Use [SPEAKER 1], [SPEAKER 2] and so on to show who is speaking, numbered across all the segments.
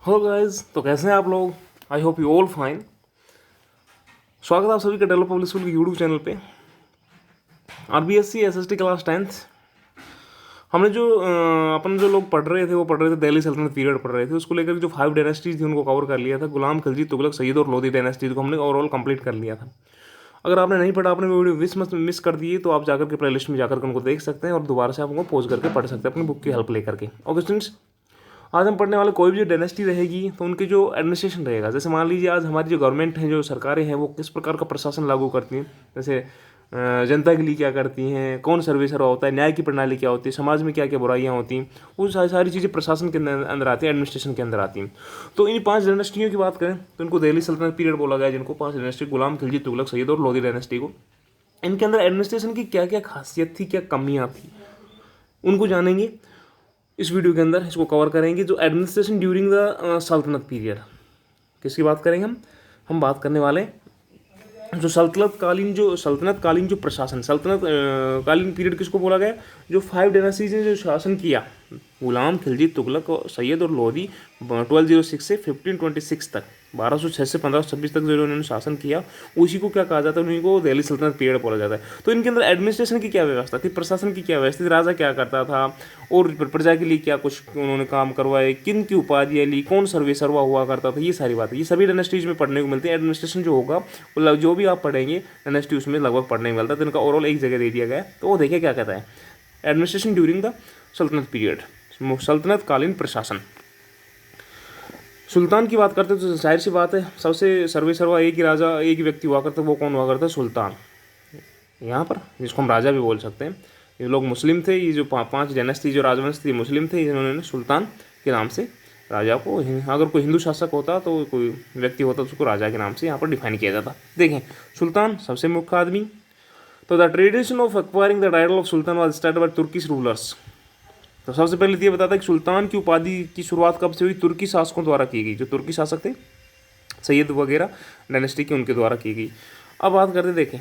[SPEAKER 1] Hello guys, तो कैसे हैं आप लोग। I hope you all fine. स्वागत है आप सभी का डेवलप पब्लिक स्कूल के यूट्यूब चैनल पे। आरबीएससी एसएसटी क्लास 10th हमने जो अपन जो लोग पढ़ रहे थे दिल्ली सल्तनत पीरियड पढ़ रहे थे, उसको लेकर जो 5 डायनेस्टीज थी उनको कवर कर लिया था। गुलाम खिलजी, तुगलक, सैयद और लोधी डायनेस्टीज को हमने ओवरऑल कंप्लीट कर लिया था। अगर आपने नहीं पढ़ा, आपने वीडियो मिस कर दिए, तो आप जाकर के प्ले लिस्ट में जाकर के उनको देख सकते हैं और दोबारा से आप उनको पॉज करके पढ़ सकते हैं अपनी बुक की हेल्प लेकर के। ओके स्टूडेंट्स, आज हम पढ़ने वाले कोई भी जो डायनेस्टी रहेगी तो उनके जो एडमिनिस्ट्रेशन रहेगा, जैसे मान लीजिए आज हमारी जो गवर्नमेंट है, जो सरकारें हैं, वो किस प्रकार का प्रशासन लागू करती हैं। जैसे जनता के लिए क्या करती हैं, कौन सर्वेसर होता है, न्याय की प्रणाली क्या होती है, समाज में क्या क्या बुराइयां होती हैं, वो सारी चीज़ें प्रशासन के अंदर आती हैं, एडमिनिस्ट्रेशन के अंदर आती हैं। तो इन 5 डायनेस्टियों की बात करें तो इनको दिल्ली सल्तनत पीरियड बोला गया, जिनको 5 डायनेस्टी, गुलाम खिलजी, तुगलक, सैयद और लोधी डायनेस्टी को। इनके अंदर एडमिनिस्ट्रेशन की क्या क्या खासियत थी, क्या कमियाँ थी, उनको जानेंगे इस वीडियो के अंदर। इसको कवर करेंगे जो एडमिनिस्ट्रेशन ड्यूरिंग द सल्तनत पीरियड। किसकी बात करेंगे हम बात करने वाले हैं जो सल्तनत कालीन जो प्रशासन, सल्तनत कालीन पीरियड किसको बोला गया, जो 5 डायनेस्टीज ने जो शासन किया, गुलाम खिलजी, तुगलक और सैयद और लोधी, 1206 से 1526 तक, 1206 से 1526 तक जो उन्होंने शासन किया, उसी को क्या कहा जाता है, उन्हीं को दिल्ली सल्तनत पीरियड बोला जाता है। तो इनके अंदर एडमिनिस्ट्रेशन की क्या व्यवस्था थी, प्रशासन की क्या व्यवस्था थी, राजा क्या करता था और प्रजा के लिए क्या कुछ उन्होंने काम करवाए, किन की उपाधियाँ ली, कौन सर्वेसरवा हुआ करता था, ये सारी बातें ये सभी डायनेस्टीज में पढ़ने को मिलती है। एडमिनिस्ट्रेशन जो होगा वो जो भी आप पढ़ेंगे डायनेस्टी, उसमें लगभग पढ़ने को मिलता है। तो इनका ओवरऑल एक जगह दे दिया गया है। तो वो देखिए क्या कहता है, एडमिनिस्ट्रेशन ड्यूरिंग द सल्तनत पीरियड, सल्तनत कालीन प्रशासन। सुल्तान की बात करते हैं तो जाहिर सी बात है, सबसे सर्वेसर्वा एक ही राजा, एक ही व्यक्ति हुआ करता है, वो कौन हुआ करता है, सुल्तान। यहाँ पर जिसको हम राजा भी बोल सकते हैं। ये लोग मुस्लिम थे, ये जो 5 डायनेस्टी जो राजवंश थी मुस्लिम थे, इन्होंने सुल्तान के नाम से राजा को, अगर कोई हिंदू शासक होता तो कोई व्यक्ति होता तो उसको राजा के नाम से यहाँ पर डिफाइन किया जाता। देखें, सुल्तान सबसे मुख्य आदमी। तो the tradition of acquiring the title of Sultan was started by Turkish rulers. तो सबसे पहले ये बताता है कि सुल्तान की उपाधि की शुरुआत कब से हुई, तुर्की शासकों द्वारा की गई। जो तुर्की शासक थे, सैयद वगैरह डायनेस्टी के, उनके द्वारा की गई। अब बात करते देखें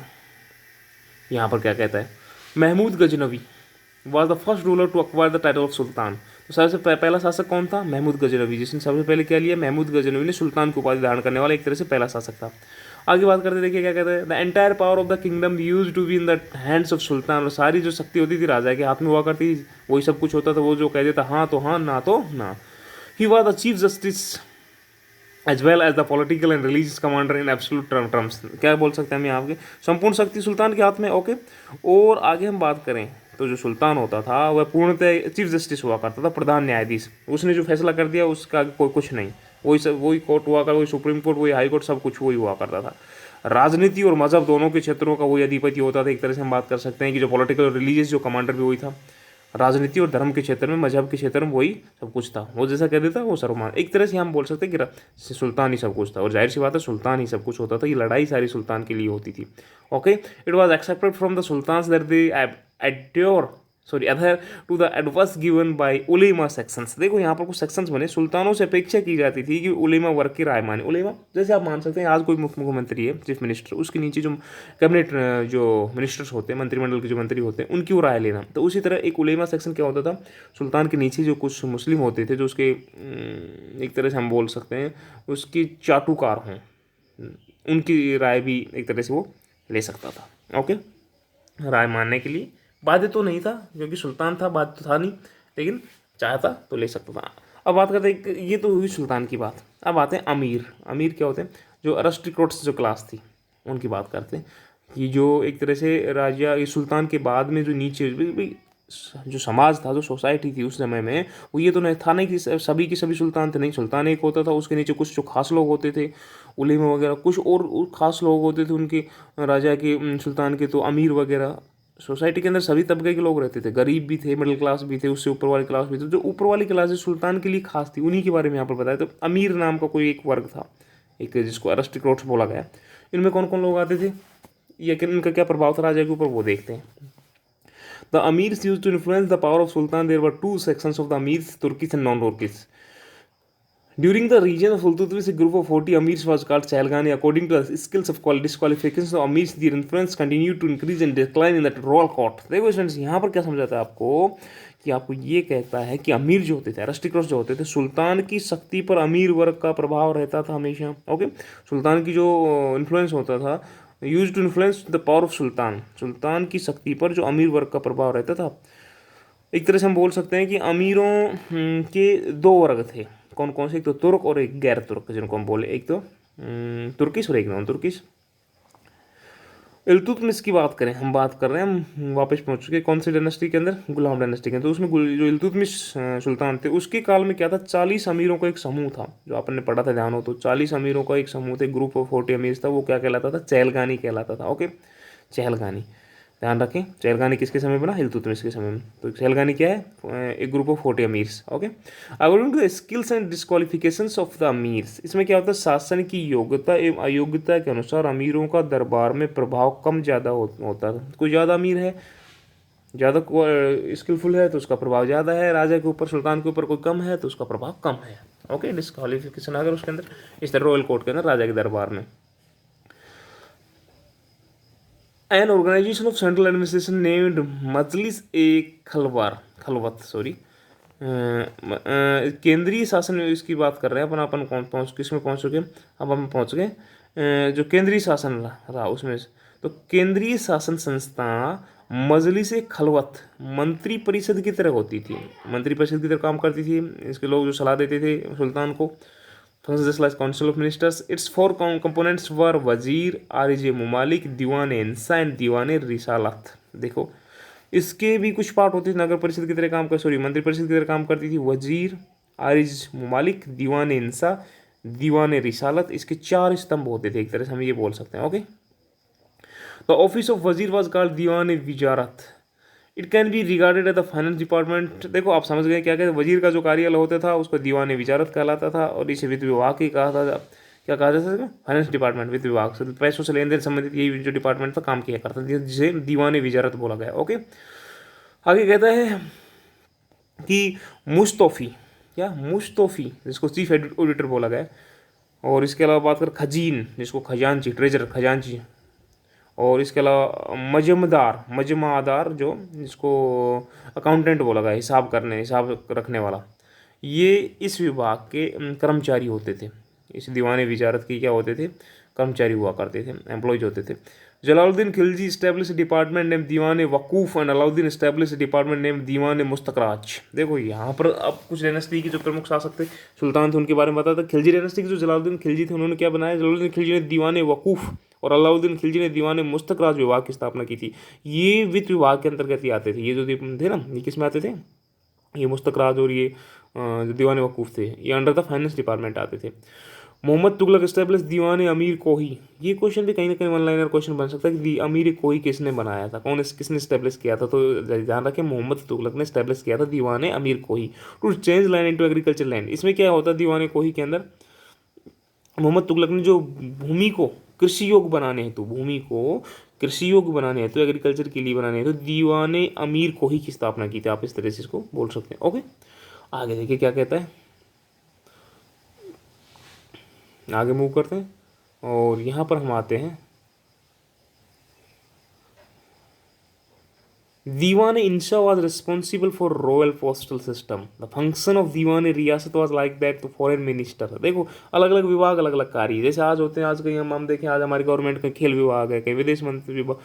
[SPEAKER 1] यहाँ पर क्या कहता है, Mahmud Ghaznavi was the first ruler to acquire the title of sultan. तो सबसे पहला शासक कौन था, महमूद गजनवी, जिसने सबसे पहले क्या लिया, महमूद गजनवी ने सुल्तान की उपाधि धारण करने वाला एक तरह से पहला शासक था। आगे बात करते देखिए क्या कहते हैं, the entire power of the kingdom used to be in the hands of sultan. और सारी जो शक्ति होती थी राजा के हाथ में हुआ करती, वही सब कुछ होता था। वो जो कह देता हाँ तो हाँ, ना तो ना। He was the chief justice as well as the political and religious commander in absolute terms. क्या बोल सकते हैं हम यहाँ के, संपूर्ण शक्ति सुल्तान के हाथ में। ओके, और आगे हम बात करें तो जो सुल्तान होता था वह पूर्णतः चीफ जस्टिस हुआ करता था, प्रधान न्यायाधीश। उसने जो फैसला कर दिया उसका कोई कुछ नहीं, वही कोर्ट हुआ करता, वही सुप्रीम कोर्ट, वही हाई कोर्ट, सब कुछ वही हुआ करता था। राजनीति और मजहब दोनों के क्षेत्रों का वही अधिपति होता था। एक तरह से हम बात कर सकते हैं कि जो पॉलिटिकल और रिलीजियस जो कमांडर भी वही था। राजनीति और धर्म के क्षेत्र में, मजहब के क्षेत्र में वही सब कुछ था। वो जैसा कह देता वो सर्वमान, एक तरह से हम बोल सकते हैं कि सुल्तान ही सब कुछ था। और जाहिर सी बात है, सुल्तान ही सब कुछ होता था। ये लड़ाई सारी सुल्तान के लिए होती थी। Okay, it was accepted from the sultan that they adhere to the advice given by ulema sections. देखो यहाँ पर कुछ सेक्शंस बने, सुल्तानों से अपेक्षा की जाती थी कि उलेमा वर्ग की राय माने। उलेमा जैसे आप मान सकते हैं, आज कोई मुख्यमंत्री है, चीफ मिनिस्टर, उसके नीचे जो कैबिनेट जो मिनिस्टर्स होते हैं, मंत्रिमंडल के जो मंत्री होते हैं, उनकी वो राय लेना। तो उसी तरह एक उलेमा सेक्शन क्या होता था, सुल्तान के नीचे जो कुछ मुस्लिम होते थे, जो उसके एक तरह से हम बोल सकते हैं उसकी चाटुकार हों, उनकी राय भी एक तरह से वो ले सकता था। ओके, राय मानने के लिए बाध्य तो नहीं था, क्योंकि सुल्तान था, बाध्य तो था नहीं, लेकिन चाहता तो ले सकता था। अब बात करते हैं, ये तो हुई सुल्तान की बात। अब आते हैं अमीर। अमीर क्या होते हैं, जो अरिस्टोक्रेट्स जो क्लास थी उनकी बात करते हैं। कि जो एक तरह से राजा, ये सुल्तान के बाद में जो नीचे जो समाज था, जो सोसाइटी थी उस समय में, वो ये तो नहीं था नहीं कि सभी के सभी सुल्तान थे। नहीं, सुल्तान एक होता था, उसके नीचे कुछ जो खास लोग होते थे, उलेमा वगैरह, कुछ और खास लोग होते थे उनके, राजा के, सुल्तान के। तो अमीर वगैरह, सोसाइटी के अंदर सभी तबके के लोग रहते थे, गरीब भी थे, मिडिल क्लास भी थे, उससे ऊपर वाली क्लास भी थे। जो ऊपर वाली क्लास है सुल्तान के लिए खास थी, उन्हीं के बारे में यहाँ पर बताया। तो अमीर नाम का कोई एक वर्ग था, एक जिसको अरिस्टोक्रेट्स बोला गया। इनमें कौन कौन लोग आते थे, या इनका क्या प्रभाव था राजा के ऊपर, वो देखते हैं। The amirs used to influence the power of sultan. There were 2 sections of the amirs, Turkis and non Turkis. During the region of Iltutmish, a group of 40 Amirs was called Chalgani. According to the skills of disqualifications of Amirs, their influence continued to increase and decline in that royal court. देखो students, यहाँ पर क्या समझाता है आपको कि आपको ये कहता है कि अमीर जो होते थे, अरिस्टोक्रेट्स जो होते थे, सुल्तान की शक्ति पर अमीर वर्ग का प्रभाव रहता था हमेशा. ओके, सुल्तान की जो इन्फ्लुएंस होता था, used to influence the power of sultan, सुल्तान की शक्ति पर जो अमीर वर्ग का प्रभाव रहता था. एक तरह से हम बोल सकते हैं कि अमीरों के दो वर्ग थे. कौन कौन से? एक तो तुर्क और एक गैर तुर्क, जिनको हम बोले. एक तो तुर्किश और एक नॉन तुर्किश. इल्तुतमिश की बात करें, हम बात कर रहे हैं, हम वापस पहुंच चुके कौन सी डायनेस्टी के अंदर? गुलाम डायनेस्टी के अंदर. तो उसमें जो इल्तुतमिश सुल्तान थे, उसके काल में क्या था? 40 अमीरों का एक समूह था, जो आपने पढ़ा था, ध्यान हो तो. 40 अमीरों का एक समूह थे, ग्रुप ऑफ 40 अमीर था. वो क्या कहलाता था? चहलगानी कहलाता था. ओके, चहलगानी, ध्यान रखें. चहलगानी किसके समय बना? इल्तुतमिश के समय में. तो चहलगानी क्या है? एक group of 40 amirs. Okay, according to the skills and disqualifications of the amirs, इसमें क्या होता है? शासन की योग्यता एवं अयोग्यता के अनुसार अमीरों का दरबार में प्रभाव कम ज़्यादा होता था. कोई ज़्यादा अमीर है, ज़्यादा स्किलफुल है, तो उसका प्रभाव ज़्यादा है राजा के ऊपर. सुल्तान के ऊपर कोई कम है, तो उसका प्रभाव कम है. ओके, डिस्क्वालिफिकेशन अगर उसके अंदर, इस तरह रॉयल कोर्ट के अंदर, राजा के दरबार में. An organization of central administration named Khalwat, sorry, केंद्रीय शासन में इसकी बात कर रहे हैं अपन कौन पहुँच, किस में पहुँच चुके? अब हम पहुँच गए जो केंद्रीय शासन रहा उसमें. तो केंद्रीय शासन संस्था मजलिस खलवत मंत्री परिषद की तरह होती थी, मंत्री परिषद की तरह काम करती थी. इसके लोग जो सलाह देते थे सुल्तान को, functions like council of ministers. Its four components were वजीर, आरिज मुमालिक, दीवान इंसा एंड दीवान रिसालत. देखो, इसके भी कुछ पार्ट होते थे. नगर परिषद की तरह काम कर, सॉरी, मंत्री परिषद की तरह काम करती थी. वजीर, आरिज मुमालिक, दीवान इंसा, दीवान रिसालत, इसके 4 स्तंभ होते थे, एक तरह से हम ये बोल सकते हैं. Okay, the office of wazir was called Diwan Wizarat. It can be regarded as the finance department. देखो, आप समझ गए क्या कहते हैं? वजीर का जो कार्यालय होता था उसको दीवान विजारत कहलाता था, और इसे वित्त विभाग ही कहा था. क्या कहा जाता था? फाइनेंस डिपार्टमेंट, वित्त विभाग से पैसों से लेन देन संबंधित यही जो डिपार्टमेंट था काम किया करता था, जिसे दीवान विजारत बोला गया. ओके, आगे कहता है कि मुस्तौफी, क्या? मुस्तौफी, जिसको चीफ ऑडिटर बोला गया. और इसके अलावा बात कर खजीन, जिसको खजांची, ट्रेजर, खजांची. और इसके अलावा मजमादार, जो जिसको अकाउंटेंट बोला गया, हिसाब रखने वाला. ये इस विभाग के कर्मचारी होते थे. इस दीवान विजारत की क्या होते थे? कर्मचारी हुआ करते थे, एम्प्लॉयज होते थे. Jalaluddin Khilji establish department name Diwan Wakuf and Alauddin establish department name Diwan Mustakhraj. देखो, यहाँ पर अब कुछ डायनेस्टी के जो प्रमुख शासक थे, सुल्तान थे, उनके बारे में बताता. खिलजी डायनेस्टी के जो जलालुद्दीन खिलजी थे, उन्होंने क्या बनाया? जलालुद्दीन खिलजी ने दीवान वकूफ़ और अलाउद्दीन खिलजी ने दीवान मुस्तकराज विभाग की स्थापना की थी. ये वित्त विभाग के अंतर्गत ही आते थे. ये जो थे ना, ये किस में आते थे? ये मुस्तकराज और ये जो दीवान वकूफ़ थे, ये अंडर द फाइनेंस डिपार्टमेंट आते थे. मोहम्मद तुगलक स्टैब्लिश दीवान अमीर कोही. ये क्वेश्चन भी कहीं ना कहीं वन लाइनर क्वेश्चन बन सकता है कि अमीर कोही किसने बनाया था, किसने स्टैब्लिश किया था? तो ध्यान रखें, मोहम्मद तुगलक ने स्टैब्लिश किया था Diwan Amir Kohi to change land into agriculture land. इसमें क्या होता है? दीवान कोही के अंदर मोहम्मद तुगलक ने जो भूमि को कृषि योग्य बनाने हेतु, भूमि को कृषि योग्य बनाने हेतु, एग्रीकल्चर के लिए बनाने हेतु दीवान अमीर कोही की स्थापना की थी. आप इस तरह से इसको बोल सकते हैं. ओके, आगे देखिए क्या कहता है. आगे मूव करते हैं और यहाँ पर हम आते हैं. Diwan Insha was responsible for royal postal system. The function of Diwan Riyasat was like that to foreign minister. देखो, अलग अलग विभाग, अलग अलग कार्य जैसे आज होते हैं. आज कहीं हम देखें, आज हमारी गवर्नमेंट का खेल विभाग है, कहीं विदेश मंत्री विभाग,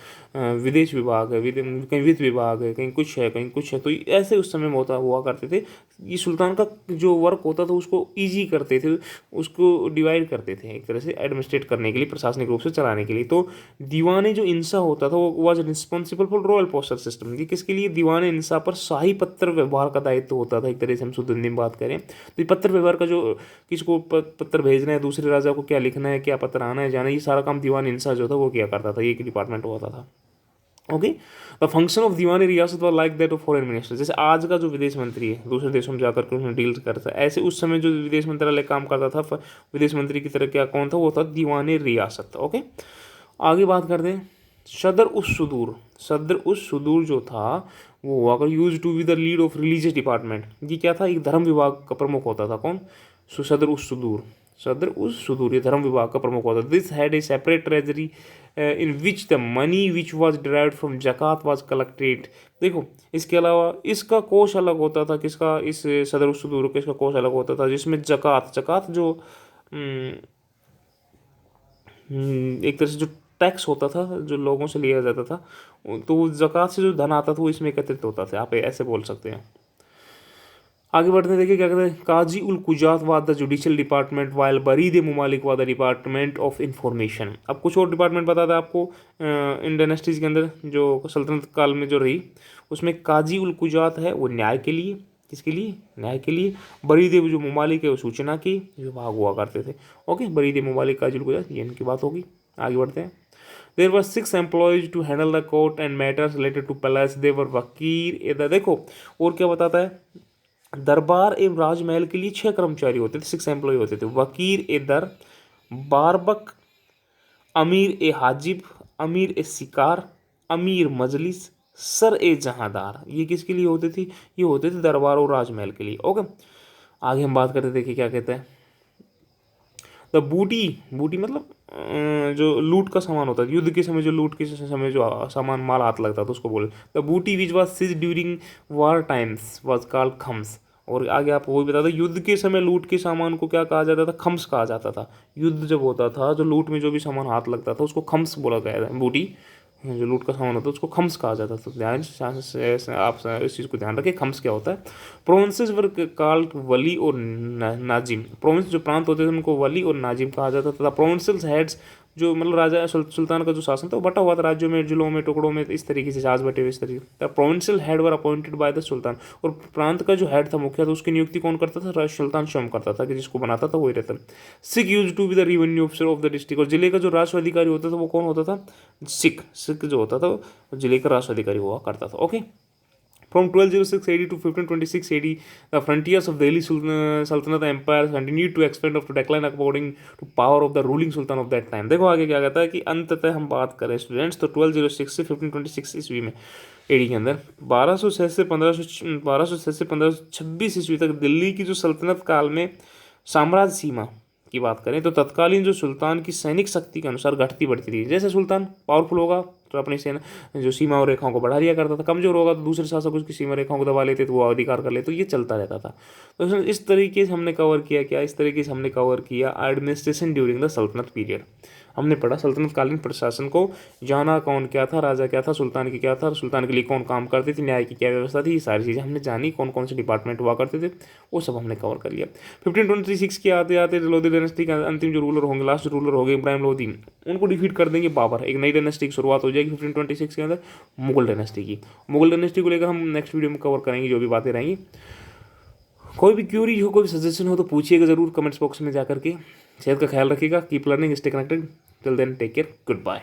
[SPEAKER 1] विदेश विभाग है, कहीं वित्त विभाग है, कहीं कुछ है, कहीं कुछ है. तो ऐसे उस समय में हुआ करते थे. ये सुल्तान का जो वर्क होता था उसको ईजी करते थे, उसको डिवाइड करते थे एक तरह से एडमिनिस्ट्रेट करने के लिए, प्रशासनिक रूप से चलाने के लिए. तो दीवान जो इंसा होता था वो was responsible for royal postal system. ये किसके लिए? दीवान इंसा पर शाही पत्र व्यवहार का दायित्व होता था. एक तरह से हम शुद्ध हिंदी में बात करें तो पत्र व्यवहार का, जो किसको पत्र भेजना है, दूसरे राजा को क्या लिखना है, क्या पत्र आना है, जाना है, ये सारा काम दीवान इंसा जो था वो किया करता था. ये एक डिपार्टमेंट होता था. Okay, the function of Diwan रियासत was like that of foreign minister. जैसे आज का जो विदेश मंत्री है, दूसरे देशों में जाकर के उसमें डील करता है, ऐसे उस समय जो विदेश मंत्रालय काम करता था, विदेश मंत्री की तरह क्या कौन था? वो था दीवान रियासत. ओके, आगे बात करते हैं. सदर उस सुदूर जो था वो हुआ कर used to be the lead of religious department. ये क्या था? एक धर्म विभाग का प्रमुख होता था. कौन? सदर उस सुदूर, सदर उस सुदूर ये धर्म विभाग का प्रमुख होता है। This had a separate treasury in which the money which was derived from जकात वॉज कलेक्टेड। देखो इसके अलावा इसका कोष अलग होता था, किसका, इस सदर उस सुदूर का इसका कोष अलग होता था, जिसमें जकात, जकात जो एक तरह से जो टैक्स होता था जो लोगों से लिया जाता था, तो वो जक़ात से जो धन आता था वो इसमें एकत्रित होता था, आप ऐसे बोल सकते हैं। आगे बढ़ते हैं, देखिए क्या कहते हैं, काजी ul Quzat was the judicial department while Barid Mumalik was the department of information. अब कुछ और डिपार्टमेंट बता था आपको इन डायनेस्टीज़ के अंदर जो सल्तनत काल में जो रही, उसमें काजी उल कुजात है वो न्याय के लिए, किसके लिए, न्याय के लिए। बरीद जो मुमालिक है वो सूचना की विभाग हुआ करते थे। ओके, बरीद मुमालिक, काजी उल कुजात, ये इनकी बात होगी। आगे बढ़ते हैं। There were 6 employees to handle the court and matters related to palace. देवर वकीर इधर, देखो और क्या बताता है, दरबार एवं राजमहल के लिए 6 कर्मचारी होते थे, 6 एम्प्लॉय होते थे। वकीर ए दर, बारबक, अमीर ए हाजिब, अमीर ए शिकार, अमीर मजलिस, सर ए जहांदार। ये किसके लिए होते थे, ये होते थे दरबार और राजमहल के लिए। ओके, आगे हम बात करते देखिए क्या कहते हैं, द बूटी, बूटी मतलब जो लूट का सामान होता है, युद्ध के समय जो लूट के समय जो सामान माल हाथ लगता था उसको बोले। The booty which was seize during war times was called khams. और आगे आपको वो भी बता दो, युद्ध के समय लूट के सामान को क्या कहा जाता था, खम्स कहा जाता था। युद्ध जब होता था जो लूट में जो भी सामान हाथ लगता था उसको खम्स बोला गया था। बूटी जो लूट का सामान होता है उसको खम्स कहा जाता था। तो ध्यान से आप इस चीज़ को ध्यान रखें, खम्स क्या होता है। प्रोविंसेस वर कॉल्ड वली और नाजिम। प्रोविंस जो प्रांत होते थे उनको वली और नाजिम कहा जाता था। प्रोविंशियल हेड्स जो मतलब राजा सुल्तान का जो शासन था वो बटा हुआ था राज्यों में, जिलों में, टुकड़ों में, इस तरीके से आज बटे हुए इस तरीके। The provincial head were appointed by the sultan. और प्रांत का जो हेड था, मुखिया था, उसकी नियुक्ति कौन करता था, सुल्तान स्वयं करता था, कि जिसको बनाता था वही रहता। Shiq used to be the revenue officer of the district. और जिले का जो राजस्व अधिकारी होता था वो कौन होता था, सिख। सिख जो होता था वो जिले का राजस्व अधिकारी हुआ करता था। Okay, from 1206 AD to 1526 AD, the frontiers of Delhi Sultanate Empire continued to expand of to decline according to power of the ruling sultan of that time। देखो आगे क्या कहता है कि अंततः हम बात करें स्टूडेंट्स तो 1206 से 1526 ईस्वी में एडी के अंदर 1206 से 1526 ईस्वी तक दिल्ली की जो सल्तनत काल में साम्राज्य सीमा की बात करें तो तत्कालीन जो सुल्तान की सैनिक शक्ति के अनुसार घटती बढ़ती थी। जैसे सुल्तान पावरफुल होगा तो अपनी सेना जो सीमा और रेखाओं को बढ़ा दिया करता था, कमजोर होगा तो दूसरे शासक उसकी सीमा रेखाओं को दबा लेते तो वो अधिकार कर लेते, तो ये चलता रहता था। तो इस तरीके से हमने कवर किया, क्या इस तरीके से हमने कवर किया एडमिनिस्ट्रेशन ड्यूरिंग द सल्तनत पीरियड। हमने पढ़ा सल्तनत कालीन प्रशासन को, जाना कौन क्या था, राजा क्या था, सुल्तान की क्या था, सुल्तान के लिए कौन काम करते थे, न्याय की क्या व्यवस्था थी, ये सारी चीज़ें हमने जानी, कौन कौन से डिपार्टमेंट हुआ करते थे वो सब हमने कवर कर लिया। 1526 के आते आते लोधी डायनेस्टी का अंतिम जो रूलर होंगे, लास्ट रूलर हो गए इब्राहिम लोधी, उनको डिफीट कर देंगे बाबर। एक नई डायनेस्टी की शुरुआत हो जाएगी 1526 के अंदर, मुगल डायनेस्टी की। मुगल डायनेस्टी को लेकर हम नेक्स्ट वीडियो में कवर करेंगे, जो भी बातें रहेंगी। कोई भी क्यूरी हो, कोई भी सजेशन हो तो पूछिएगा ज़रूर कमेंट्स बॉक्स में जा करके। सेहत का ख्याल रखिएगा, keep learning, stay connected, till then take care, good bye.